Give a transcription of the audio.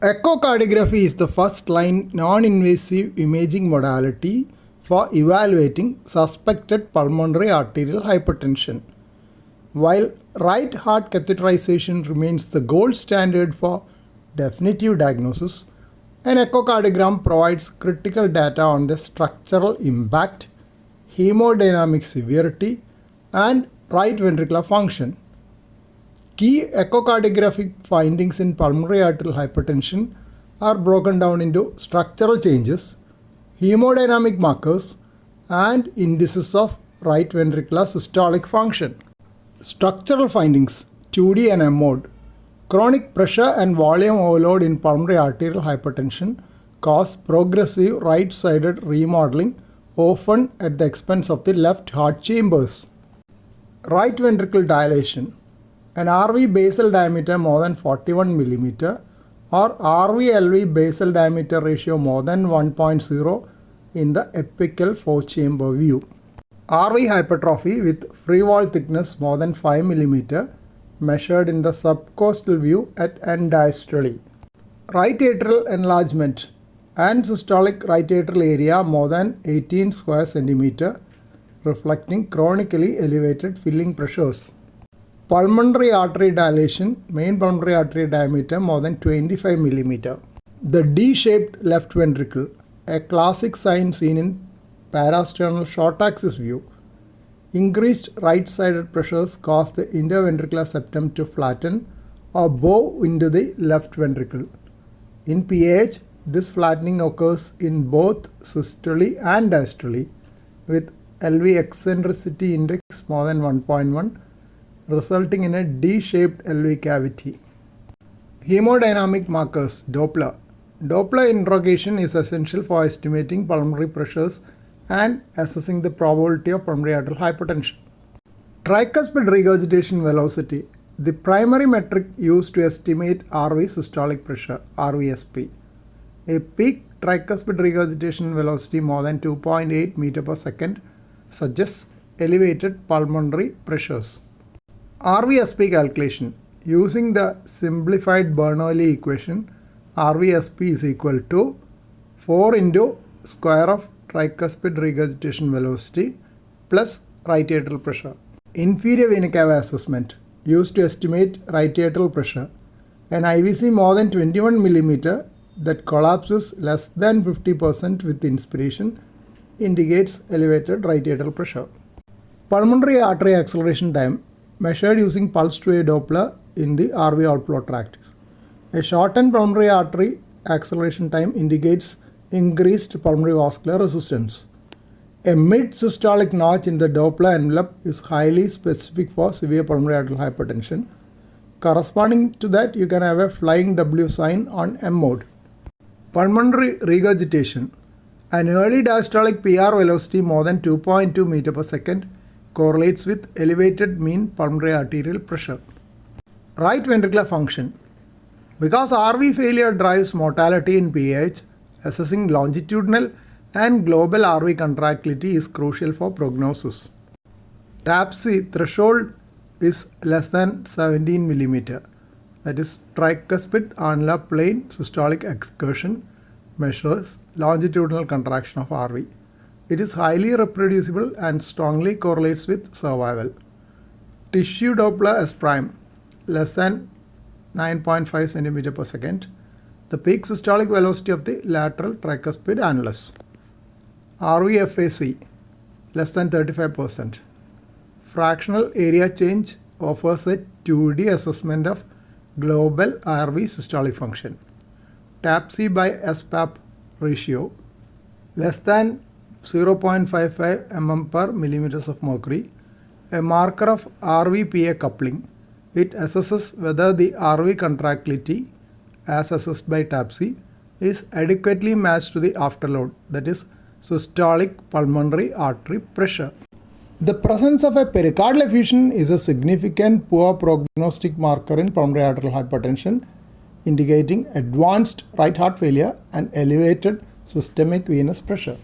Echocardiography is the first-line non-invasive imaging modality for evaluating suspected pulmonary arterial hypertension. While right heart catheterization remains the gold standard for definitive diagnosis, an echocardiogram provides critical data on the structural impact, hemodynamic severity, and right ventricular function. Key echocardiographic findings in pulmonary arterial hypertension are broken down into structural changes, hemodynamic markers, and indices of right ventricular systolic function. Structural findings 2D and M mode. Chronic pressure and volume overload in pulmonary arterial hypertension cause progressive right-sided remodeling, often at the expense of the left heart chambers. Right ventricle dilation. An RV basal diameter more than 41 mm or RV-LV basal diameter ratio more than 1.0 in the apical 4-chamber view. RV hypertrophy with free wall thickness more than 5 mm measured in the subcostal view at end diastole. Right atrial enlargement and systolic right atrial area more than 18 square centimeter reflecting chronically elevated filling pressures. Pulmonary artery dilation, main pulmonary artery diameter more than 25 mm. The D-shaped left ventricle, a classic sign seen in parasternal short axis view. Increased right-sided pressures cause the interventricular septum to flatten or bow into the left ventricle. In PAH, this flattening occurs in both systole and diastole with LV eccentricity index more than 1.1, resulting in a D-shaped LV cavity. Hemodynamic markers Doppler. Doppler interrogation is essential for estimating pulmonary pressures and assessing the probability of pulmonary arterial hypertension. Tricuspid regurgitation velocity, the primary metric used to estimate RV systolic pressure, RVSP. A peak tricuspid regurgitation velocity more than 2.8 meter per second suggests elevated pulmonary pressures. RVSP calculation. Using the simplified Bernoulli equation, RVSP is equal to 4 into square of tricuspid regurgitation velocity plus right atrial pressure. Inferior vena cava assessment used to estimate right atrial pressure. An IVC more than 21 mm that collapses less than 50% with inspiration indicates elevated right atrial pressure. Pulmonary artery acceleration time measured using pulsed wave Doppler in the RV outflow tract. A shortened pulmonary artery acceleration time indicates increased pulmonary vascular resistance. A mid-systolic notch in the Doppler envelope is highly specific for severe pulmonary arterial hypertension. Corresponding to that, you can have a flying W sign on M mode. Pulmonary regurgitation. An early diastolic PR velocity more than 2.2 meter per second correlates with elevated mean pulmonary arterial pressure. Right ventricular function. Because RV failure drives mortality in PAH, assessing longitudinal and global RV contractility is crucial for prognosis. TAPC threshold is less than 17 mm. That is tricuspid annular plane systolic excursion measures longitudinal contraction of RV. It is highly reproducible and strongly correlates with survival. Tissue Doppler S prime less than 9.5 cm per second. The peak systolic velocity of the lateral tricuspid annulus. RVFAC less than 35%. Fractional area change offers a 2D assessment of global RV systolic function. TAPC by SPAP ratio less than 0.55 mm per millimeters of mercury, a marker of RV-PA coupling. It assesses whether the RV contractility, as assessed by TAPC, is adequately matched to the afterload, that is, systolic pulmonary artery pressure. The presence of a pericardial effusion is a significant poor prognostic marker in pulmonary arterial hypertension, indicating advanced right heart failure and elevated systemic venous pressure.